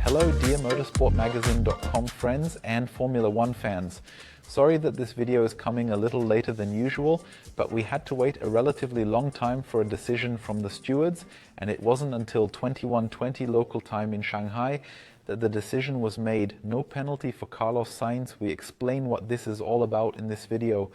Hello dear Motorsport-Magazin.com friends and Formula One fans. Sorry that this video is coming a little later than usual, but we had to wait a relatively long time for a decision from the stewards, and it wasn't until 21:20 local time in Shanghai that the decision was made. No penalty for Carlos Sainz. We explain what this is all about in this video.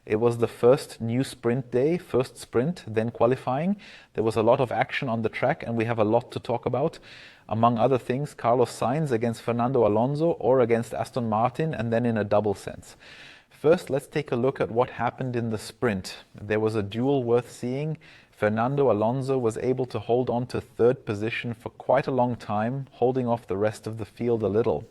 It was the first new sprint day, first sprint, then qualifying. There was a lot of action on the track and we have a lot to talk about. Among other things, Carlos Sainz against Fernando Alonso or against Aston Martin, and then in a double sense. First, let's take a look at what happened in the sprint. There was a duel worth seeing. Fernando Alonso was able to hold on to third position for quite a long time, holding off the rest of the field a little.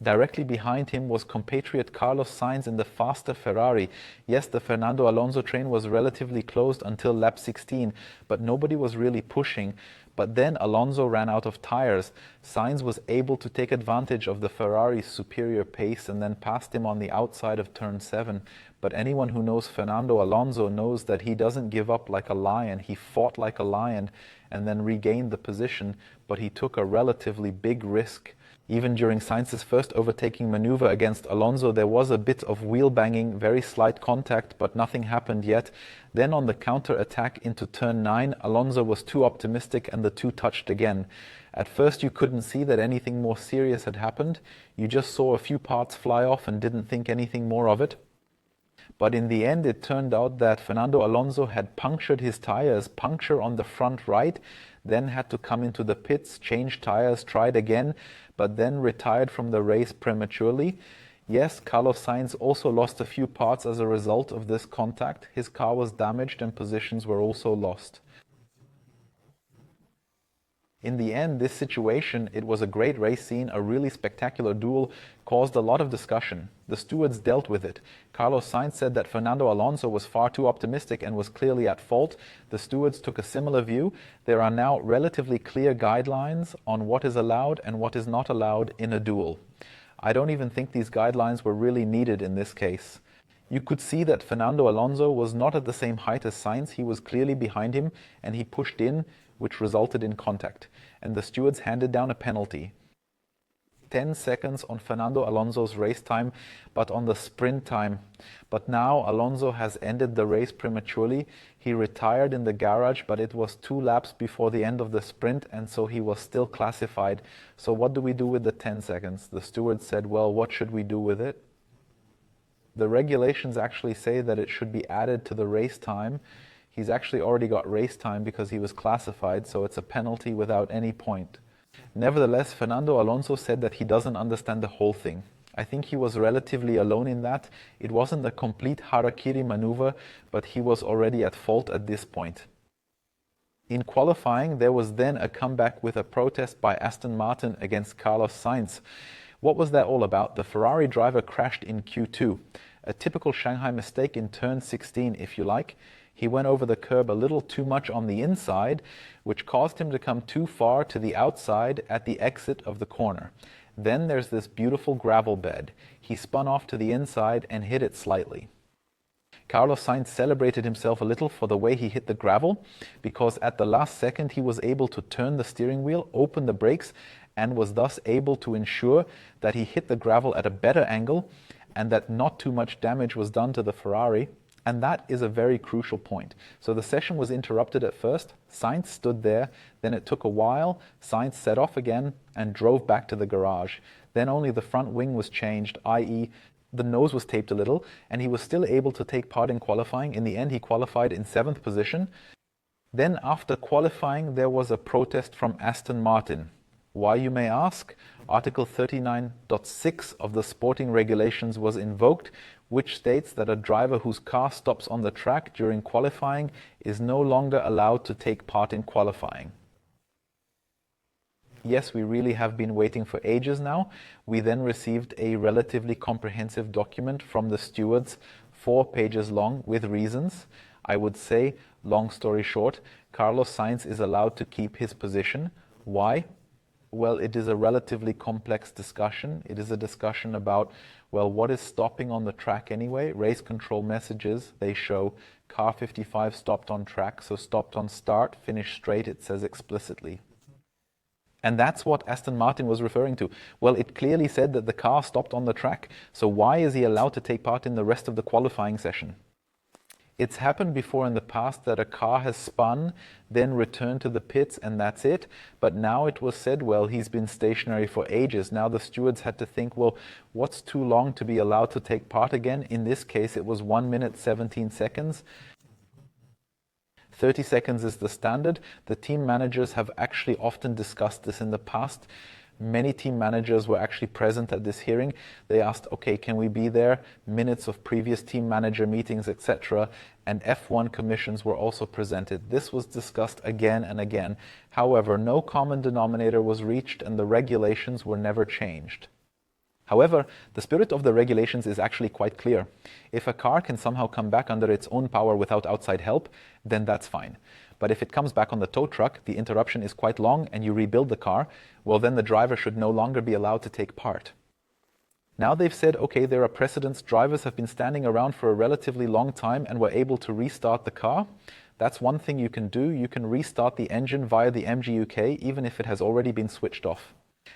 Directly behind him was compatriot Carlos Sainz in the faster Ferrari. Yes, the Fernando Alonso train was relatively closed until lap 16, but nobody was really pushing. But then Alonso ran out of tires. Sainz was able to take advantage of the Ferrari's superior pace and then passed him on the outside of turn 7. But anyone who knows Fernando Alonso knows that he doesn't give up like a lion. He fought like a lion and then regained the position, but he took a relatively big risk. Even during Sainz's first overtaking maneuver against Alonso, there was a bit of wheel banging, very slight contact, but nothing happened yet. Then on the counter-attack into turn 9, Alonso was too optimistic and the two touched again. At first you couldn't see that anything more serious had happened. You just saw a few parts fly off and didn't think anything more of it. But in the end it turned out that Fernando Alonso had punctured his tires, puncture on the front right, then had to come into the pits, change tires, tried again, but then retired from the race prematurely. Yes, Carlos Sainz also lost a few parts as a result of this contact. His car was damaged and positions were also lost. In the end, this situation, it was a great race scene, a really spectacular duel, caused a lot of discussion. The stewards dealt with it. Carlos Sainz said that Fernando Alonso was far too optimistic and was clearly at fault. The stewards took a similar view. There are now relatively clear guidelines on what is allowed and what is not allowed in a duel. I don't even think these guidelines were really needed in this case. You could see that Fernando Alonso was not at the same height as Sainz. He was clearly behind him and he pushed in, which resulted in contact, and the stewards handed down a penalty. 10 seconds on Fernando Alonso's race time, but on the sprint time. But now Alonso has ended the race prematurely. He retired in the garage, but it was 2 laps before the end of the sprint, and so he was still classified. So what do we do with the 10 seconds? The stewards said, well, what should we do with it? The regulations actually say that it should be added to the race time. He's actually already got race time because he was classified, so it's a penalty without any point. Nevertheless, Fernando Alonso said that he doesn't understand the whole thing. I think he was relatively alone in that. It wasn't a complete harakiri maneuver, but he was already at fault at this point. In qualifying, there was then a comeback with a protest by Aston Martin against Carlos Sainz. What was that all about? The Ferrari driver crashed in Q2. A typical Shanghai mistake in turn 16, if you like. He went over the curb a little too much on the inside, which caused him to come too far to the outside at the exit of the corner. Then there's this beautiful gravel bed. He spun off to the inside and hit it slightly. Carlos Sainz celebrated himself a little for the way he hit the gravel, because at the last second he was able to turn the steering wheel, open the brakes, and was thus able to ensure that he hit the gravel at a better angle and that not too much damage was done to the Ferrari. And that is a very crucial point. So the session was interrupted at first. Sainz stood there. Then it took a while. Sainz set off again and drove back to the garage. Then only the front wing was changed, i.e. the nose was taped a little, and he was still able to take part in qualifying. In the end, he qualified in 7th position. Then after qualifying, there was a protest from Aston Martin. Why, you may ask? Article 39.6 of the sporting regulations was invoked, which states that a driver whose car stops on the track during qualifying is no longer allowed to take part in qualifying. Yes, we really have been waiting for ages now. We then received a relatively comprehensive document from the stewards, 4 pages long, with reasons. I would say, long story short, Carlos Sainz is allowed to keep his position. Why? Well, it is a relatively complex discussion. It is a discussion about, well, what is stopping on the track anyway? Race control messages, they show car 55 stopped on track, so stopped on start, finished straight, it says explicitly. And that's what Aston Martin was referring to. Well, it clearly said that the car stopped on the track, so why is he allowed to take part in the rest of the qualifying session? It's happened before in the past that a car has spun, then returned to the pits, and that's it. But now it was said, well, he's been stationary for ages. Now the stewards had to think, well, what's too long to be allowed to take part again? In this case, it was 1 minute 17 seconds. 30 seconds is the standard. The team managers have actually often discussed this in the past. Many team managers were actually present at this hearing. They asked, okay, can we be there? Minutes of previous team manager meetings, etc. And F1 commissions were also presented. This was discussed again and again. However, no common denominator was reached and the regulations were never changed. However, the spirit of the regulations is actually quite clear. If a car can somehow come back under its own power without outside help, then that's fine. But if it comes back on the tow truck, the interruption is quite long and you rebuild the car, well then the driver should no longer be allowed to take part. Now they've said, okay, there are precedents. Drivers have been standing around for a relatively long time and were able to restart the car. That's one thing you can do. You can restart the engine via the MGUK, even if it has already been switched off.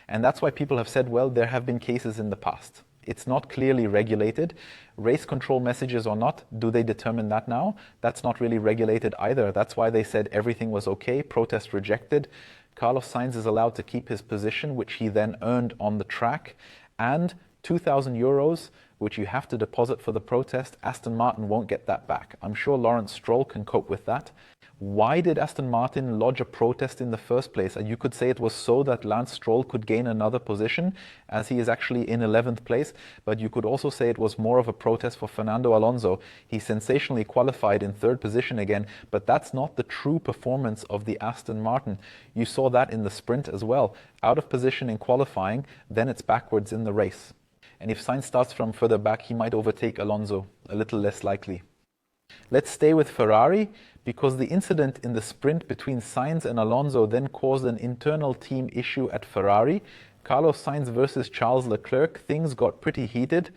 And that's why people have said, well, there have been cases in the past. It's not clearly regulated. Race control messages or not, do they determine that now? That's not really regulated either. That's why they said everything was okay, protest rejected. Carlos Sainz is allowed to keep his position, which he then earned on the track, and 2,000 euros, which you have to deposit for the protest. Aston Martin won't get that back. I'm sure Lawrence Stroll can cope with that. Why did Aston Martin lodge a protest in the first place? And you could say it was so that Lance Stroll could gain another position, as he is actually in 11th place. But you could also say it was more of a protest for Fernando Alonso. He sensationally qualified in 3rd position again, but that's not the true performance of the Aston Martin. You saw that in the sprint as well. Out of position in qualifying, then it's backwards in the race. And if Sainz starts from further back, he might overtake Alonso, a little less likely. Let's stay with Ferrari, because the incident in the sprint between Sainz and Alonso then caused an internal team issue at Ferrari. Carlos Sainz versus Charles Leclerc, things got pretty heated.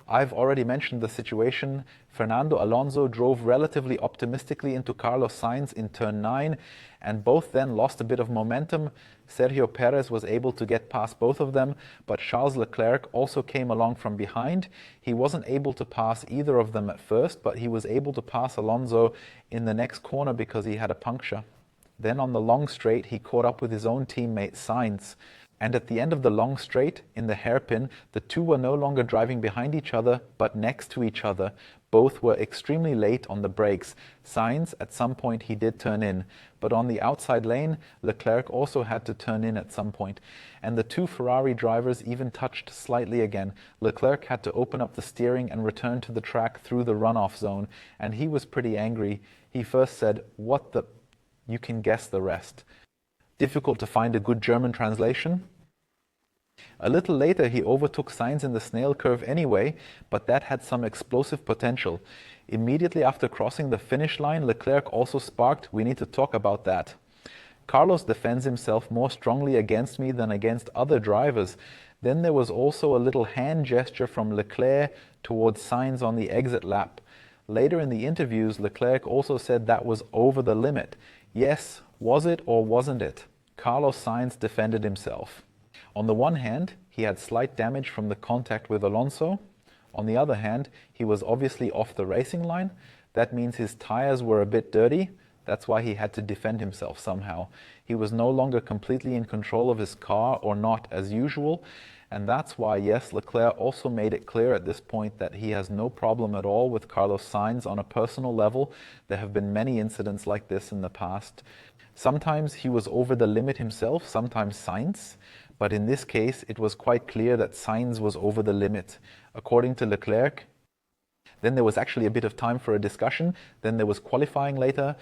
I've already mentioned the situation. Fernando Alonso drove relatively optimistically into Carlos Sainz in turn 9, and both then lost a bit of momentum. Sergio Perez was able to get past both of them, but Charles Leclerc also came along from behind. He wasn't able to pass either of them at first, but he was able to pass Alonso in the next corner because he had a puncture. Then on the long straight, he caught up with his own teammate Sainz. And at the end of the long straight, in the hairpin, the two were no longer driving behind each other, but next to each other. Both were extremely late on the brakes. Sainz, at some point, he did turn in. But on the outside lane, Leclerc also had to turn in at some point. And the two Ferrari drivers even touched slightly again. Leclerc had to open up the steering and return to the track through the runoff zone. And he was pretty angry. He first said, "What the..." You can guess the rest. Difficult to find a good German translation. A little later he overtook Sainz in the snail curve anyway, but that had some explosive potential. Immediately after crossing the finish line, Leclerc also sparked, "We need to talk about that." Carlos defends himself more strongly against me than against other drivers. Then there was also a little hand gesture from Leclerc towards Sainz on the exit lap. Later in the interviews, Leclerc also said that was over the limit. Yes, was it or wasn't it? Carlos Sainz defended himself. On the one hand, he had slight damage from the contact with Alonso. On the other hand, he was obviously off the racing line. That means his tires were a bit dirty. That's why he had to defend himself somehow. He was no longer completely in control of his car, or not as usual. And that's why, yes, Leclerc also made it clear at this point that he has no problem at all with Carlos Sainz on a personal level. There have been many incidents like this in the past. Sometimes he was over the limit himself, sometimes Sainz. But in this case, it was quite clear that Sainz was over the limit. According to Leclerc, then there was actually a bit of time for a discussion. Then there was qualifying later.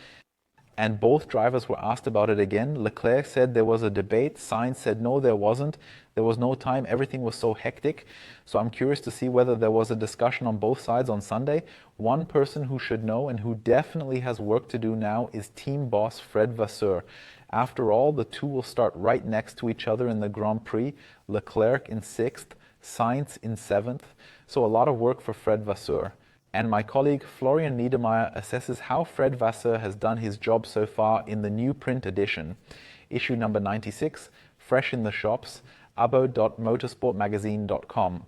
And both drivers were asked about it again. Leclerc said there was a debate. Sainz said no, there wasn't. There was no time. Everything was so hectic. So I'm curious to see whether there was a discussion on both sides on Sunday. One person who should know and who definitely has work to do now is team boss Fred Vasseur. After all, the two will start right next to each other in the Grand Prix. Leclerc in 6th, Sainz in 7th. So a lot of work for Fred Vasseur. And my colleague Florian Niedermeyer assesses how Fred Vasseur has done his job so far in the new print edition. Issue number 96, fresh in the shops, abo.motorsport-magazin.com.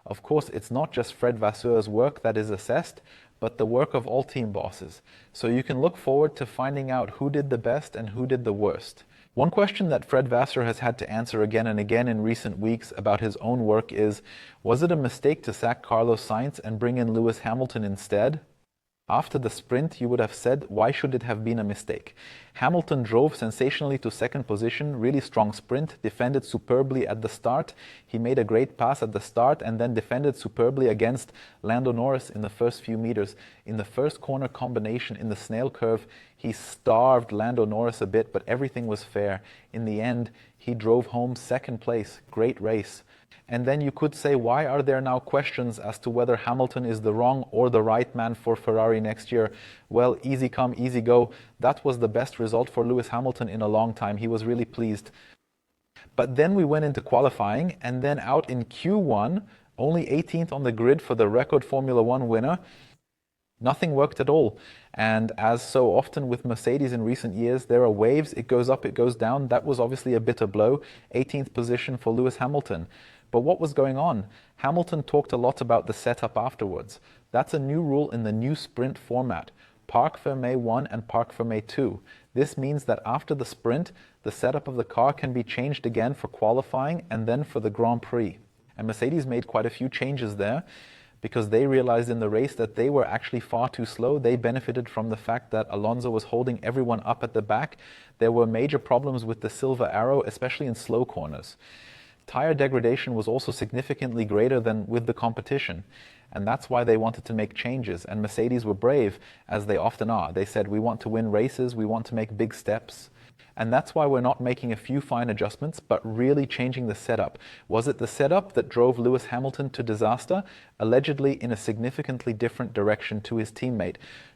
Of course, it's not just Fred Vasseur's work that is assessed, but the work of all team bosses. So you can look forward to finding out who did the best and who did the worst. One question that Fred Vasseur has had to answer again and again in recent weeks about his own work is, was it a mistake to sack Carlos Sainz and bring in Lewis Hamilton instead? After the sprint, you would have said, why should it have been a mistake? Hamilton drove sensationally to second position, really strong sprint, defended superbly at the start. He made a great pass at the start and then defended superbly against Lando Norris in the first few meters. In the first corner combination in the snail curve, he starved Lando Norris a bit, but everything was fair. In the end, he drove home second place. Great race. And then you could say, why are there now questions as to whether Hamilton is the wrong or the right man for Ferrari next year? Well, easy come, easy go. That was the best result for Lewis Hamilton in a long time. He was really pleased. But then we went into qualifying, and then out in Q1, only 18th on the grid for the record Formula One winner. Nothing worked at all. And as so often with Mercedes in recent years, there are waves. It goes up, it goes down. That was obviously a bitter blow. 18th position for Lewis Hamilton. But what was going on? Hamilton talked a lot about the setup afterwards. That's a new rule in the new sprint format. Parc Fermé 1 and Parc Fermé 2. This means that after the sprint, the setup of the car can be changed again for qualifying and then for the Grand Prix. And Mercedes made quite a few changes there because they realized in the race that they were actually far too slow. They benefited from the fact that Alonso was holding everyone up at the back. There were major problems with the silver arrow, especially in slow corners. Tire degradation was also significantly greater than with the competition. And that's why they wanted to make changes. And Mercedes were brave, as they often are. They said, we want to win races, we want to make big steps. And that's why we're not making a few fine adjustments, but really changing the setup. Was it the setup that drove Lewis Hamilton to disaster? Allegedly in a significantly different direction to his teammate.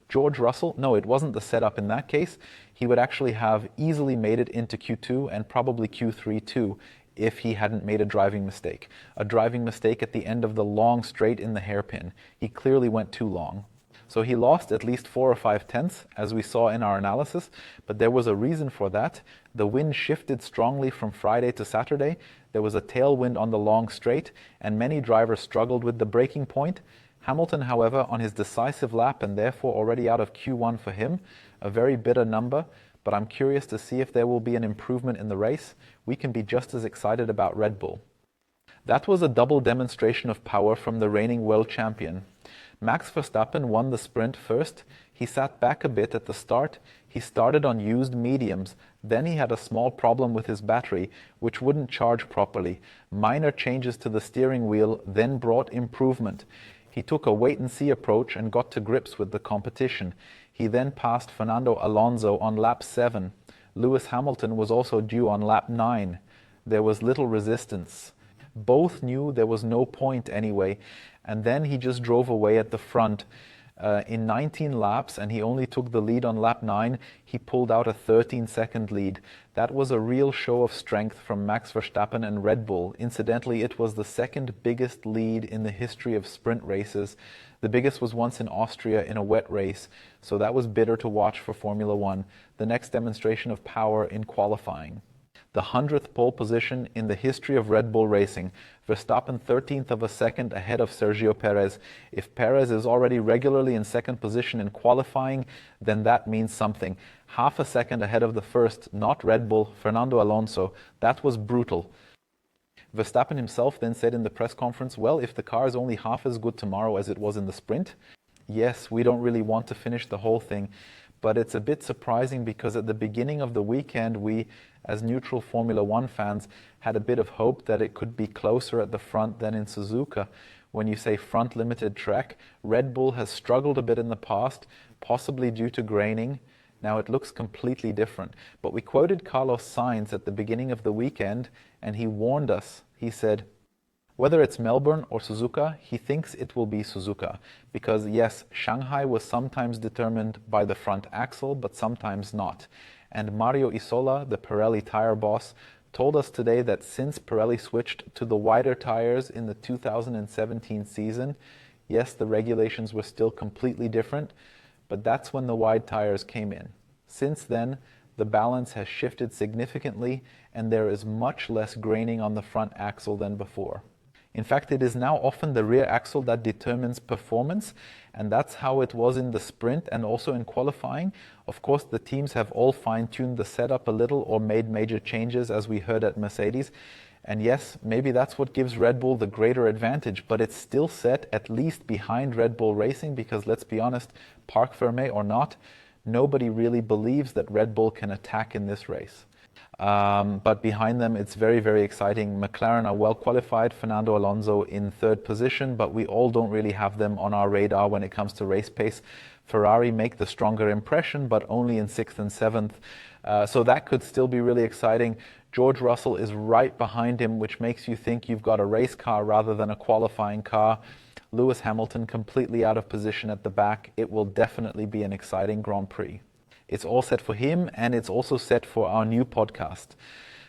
George Russell, no, it wasn't the setup in that case. He would actually have easily made it into Q2 and probably Q3 too, if he hadn't made a driving mistake. A driving mistake at the end of the long straight in the hairpin. He clearly went too long. So he lost at least 4 or 5 tenths, as we saw in our analysis, but there was a reason for that. The wind shifted strongly from Friday to Saturday. There was a tailwind on the long straight, and many drivers struggled with the braking point. Hamilton, however, on his decisive lap, and therefore already out of Q1 for him, a very bitter number, but I'm curious to see if there will be an improvement in the race. We can be just as excited about Red Bull. That was a double demonstration of power from the reigning world champion. Max Verstappen won the sprint first. He sat back a bit at the start. He started on used mediums. Then he had a small problem with his battery, which wouldn't charge properly. Minor changes to the steering wheel then brought improvement. He took a wait-and-see approach and got to grips with the competition. He then passed Fernando Alonso on lap 7. Lewis Hamilton was also due on lap 9. There was little resistance. Both knew there was no point anyway, and then he just drove away at the front. In 19 laps, and he only took the lead on lap 9, he pulled out a 13-second lead. That was a real show of strength from Max Verstappen and Red Bull. Incidentally, it was the second biggest lead in the history of sprint races. The biggest was once in Austria in a wet race, so that was bitter to watch for Formula One. The next demonstration of power in qualifying. The 100th pole position in the history of Red Bull racing. Verstappen 13th of a second ahead of Sergio Perez. If Perez is already regularly in second position in qualifying, then that means something. Half a second ahead of the first, not Red Bull, Fernando Alonso. That was brutal. Verstappen himself then said in the press conference, well, if the car is only half as good tomorrow as it was in the sprint, yes, we don't really want to finish the whole thing. But it's a bit surprising because at the beginning of the weekend, we, as neutral Formula One fans, had a bit of hope that it could be closer at the front than in Suzuka. When you say front limited track, Red Bull has struggled a bit in the past, possibly due to graining. Now it looks completely different. But we quoted Carlos Sainz at the beginning of the weekend, and he warned us. He said, whether it's Melbourne or Suzuka, he thinks it will be Suzuka. Because yes, Shanghai was sometimes determined by the front axle, but sometimes not. And Mario Isola, the Pirelli tire boss, told us today that since Pirelli switched to the wider tires in the 2017 season, Yes, the regulations were still completely different, but that's when the wide tires came in. Since then, the balance has shifted significantly and there is much less graining on the front axle than before. In fact, it is now often the rear axle that determines performance, and that's how it was in the sprint and also in qualifying. Of course, the teams have all fine-tuned the setup a little or made major changes, as we heard at Mercedes. And yes, maybe that's what gives Red Bull the greater advantage, but it's still set at least behind Red Bull Racing because, let's be honest, parc fermé or not, nobody really believes that Red Bull can attack in this race. But behind them, it's very, very exciting. McLaren are well qualified, Fernando Alonso in third position, but we all don't really have them on our radar when it comes to race pace. Ferrari make the stronger impression, but only in sixth and seventh. So that could still be really exciting. George Russell is right behind him, which makes you think you've got a race car rather than a qualifying car. Lewis Hamilton completely out of position at the back. It will definitely be an exciting Grand Prix. It's all set for him, and it's also set for our new podcast.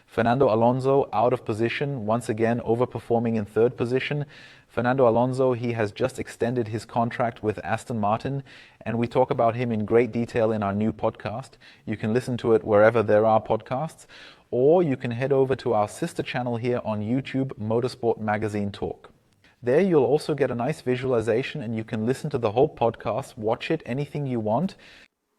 Fernando Alonso out of position, once again overperforming in third position. Fernando Alonso, he has just extended his contract with Aston Martin, and we talk about him in great detail in our new podcast. You can listen to it wherever there are podcasts, or you can head over to our sister channel here on YouTube, Motorsport-Magazin Talk. There you'll also get a nice visualization and you can listen to the whole podcast, watch it, anything you want.